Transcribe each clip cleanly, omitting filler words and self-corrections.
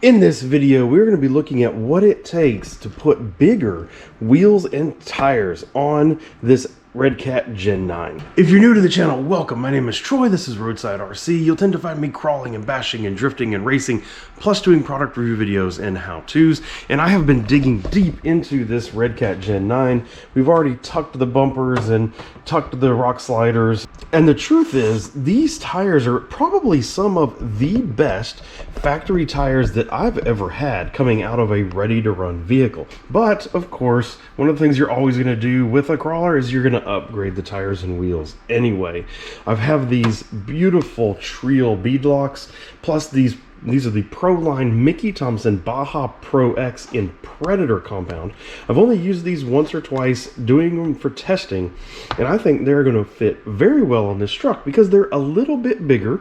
In this video, we're going to be looking at what it takes to put bigger wheels and tires on this Redcat Gen 9. If you're new to the channel, welcome. My name is Troy. This is Roadside RC. You'll tend to find me crawling and bashing and drifting and racing, plus doing product review videos and how-tos. And I have been digging deep into this Redcat Gen 9. We've already tucked the bumpers and tucked the rock sliders. And the truth is, these tires are probably some of the best factory tires that I've ever had coming out of a ready-to-run vehicle. But, of course, one of the things you're always going to do with a crawler is you're going to upgrade the tires and wheels anyway. I have these beautiful Trio beadlocks, plus these are the Proline Mickey Thompson Baja Pro X in Predator compound. I've only used these once or twice doing them for testing, and I think they're going to fit very well on this truck because they're a little bit bigger,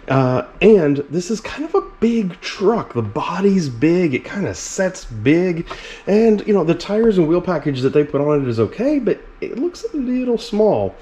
and this is kind of a big truck. The body's big, it kind of sets big, and you know, the tires and wheel package that they put on it is okay, but it looks a little small.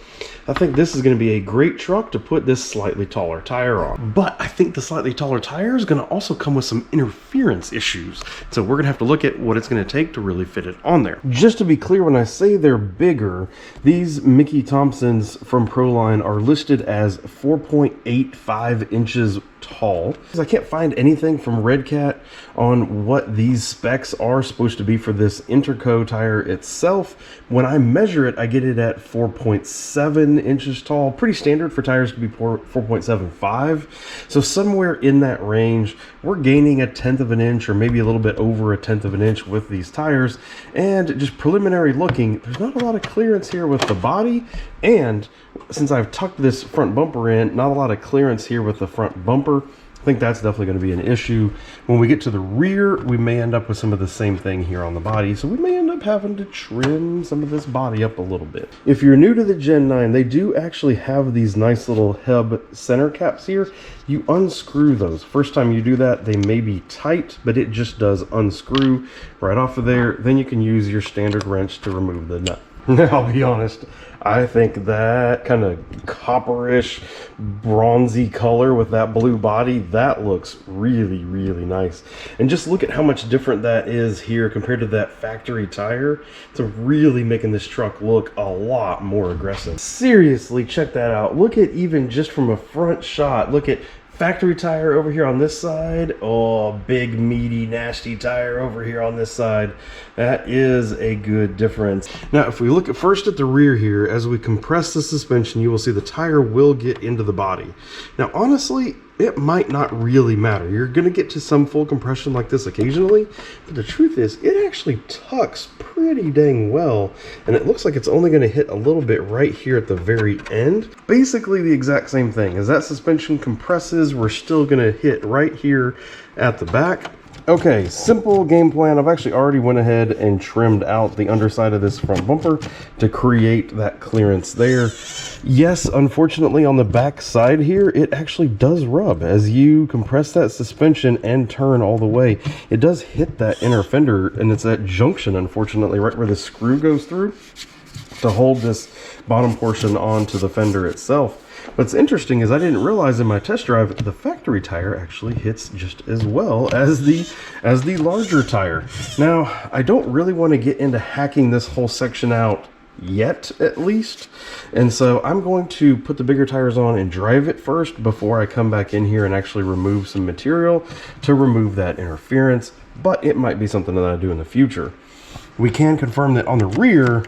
I think this is going to be a great truck to put this slightly taller tire on. But I think the slightly taller tire is going to also come with some interference issues. So we're going to have to look at what it's going to take to really fit it on there. Just to be clear, when I say they're bigger, these Mickey Thompsons from Proline are listed as 4.85 inches tall. I can't find anything from Redcat on what these specs are supposed to be for this Interco tire itself. When I measure it, I get it at 4.7 inches tall. Pretty standard for tires to be 4.75. So somewhere in that range, we're gaining 1/10 of an inch or maybe a little bit over 1/10 of an inch with these tires. And just preliminary looking, there's not a lot of clearance here with the body. And since I've tucked this front bumper in, not a lot of clearance here with the front bumper. I think that's definitely going to be an issue. When we get to the rear, we may end up with some of the same thing here on the body. So we may end up having to trim some of this body up a little bit. If you're new to the Gen 9, they do actually have these nice little hub center caps here. You unscrew those. First time you do that, they may be tight, but it just does unscrew right off of there. Then you can use your standard wrench to remove the nut. Now, I'll be honest, I think that kind of copperish, bronzy color with that blue body, that looks really, really nice. And just look at how much different that is here compared to that factory tire. It's really making this truck look a lot more aggressive. Seriously, check that out. Look at, even just from a front shot, look at factory tire over here on this side. Oh, big, meaty, nasty tire over here on this side. That is a good difference. Now, if we look at first at the rear here, as we compress the suspension, you will see the tire will get into the body. Now, honestly, it might not really matter. You're going to get to some full compression like this occasionally, but the truth is, it actually tucks pretty dang well, and it looks like it's only going to hit a little bit right here at the very end. Basically the exact same thing. As that suspension compresses, we're still going to hit right here at the back. Okay, simple game plan. I've actually already went ahead and trimmed out the underside of this front bumper to create that clearance there. Yes, unfortunately on the back side here, it actually does rub as you compress that suspension and turn all the way. It does hit that inner fender, and it's that junction, unfortunately, right where the screw goes through to hold this bottom portion onto the fender itself. What's interesting is I didn't realize in my test drive the factory tire actually hits just as well as the larger tire. Now, I don't really want to get into hacking this whole section out yet, at least, and so I'm going to put the bigger tires on and drive it first before I come back in here and actually remove some material to remove that interference, but it might be something that I do in the future. We can confirm that on the rear,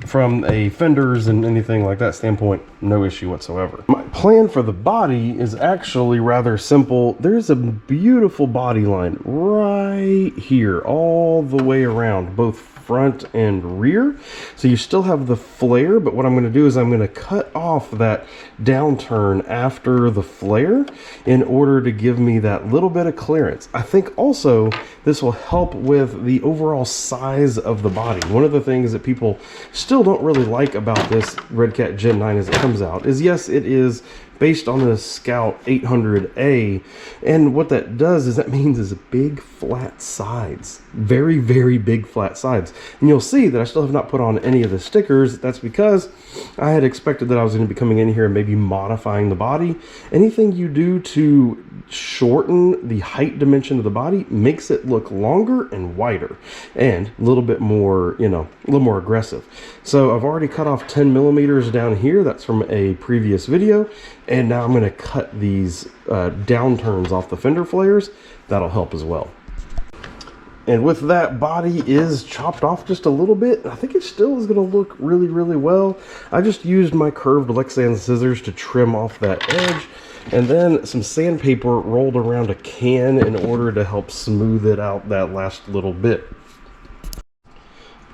from a fenders and anything like that standpoint, no issue whatsoever. My plan for the body is actually rather simple. There's a beautiful body line right here all the way around, both front and rear. So you still have the flare, but what I'm going to do is I'm going to cut off that downturn after the flare in order to give me that little bit of clearance. I think also this will help with the overall size of the body. One of the things that people still don't really like about this Redcat Gen 9 as it comes out is, yes, it is based on the Scout 800A. And what that does is that means is big flat sides, very, very big flat sides. And you'll see that I still have not put on any of the stickers. That's because I had expected that I was going to be coming in here and maybe modifying the body. Anything you do to shorten the height dimension of the body makes it look longer and wider and a little bit more, you know, a little more aggressive. So I've already cut off 10 millimeters down here. That's from a previous video. And now I'm going to cut these downturns off the fender flares. That'll help as well. And with that, body is chopped off just a little bit. I think it still is going to look really, really well. I just used my curved Lexan scissors to trim off that edge, and then some sandpaper rolled around a can in order to help smooth it out that last little bit.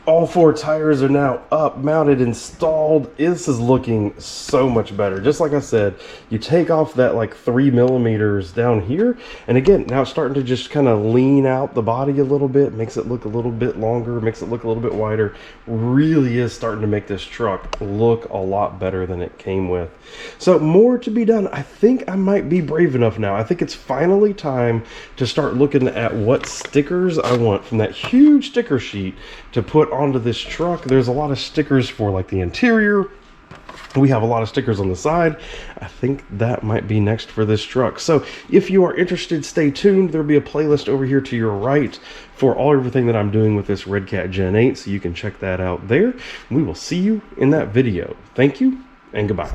All 4 tires are now up, mounted, installed. This is looking so much better. Just like I said, you take off that like 3 millimeters down here, and again, now it's starting to just kind of lean out the body a little bit, makes it look a little bit longer, makes it look a little bit wider. Really is starting to make this truck look a lot better than it came with. So more to be done. I think I might be brave enough now. I think it's finally time to start looking at what stickers I want from that huge sticker sheet to put onto this truck. There's a lot of stickers for like the interior. We have a lot of stickers on the side. I think that might be next for this truck. So if you are interested, stay tuned. There'll be a playlist over here to your right for everything that I'm doing with this Redcat Gen 8, so you can check that out there. We will see you in that video. Thank you and goodbye.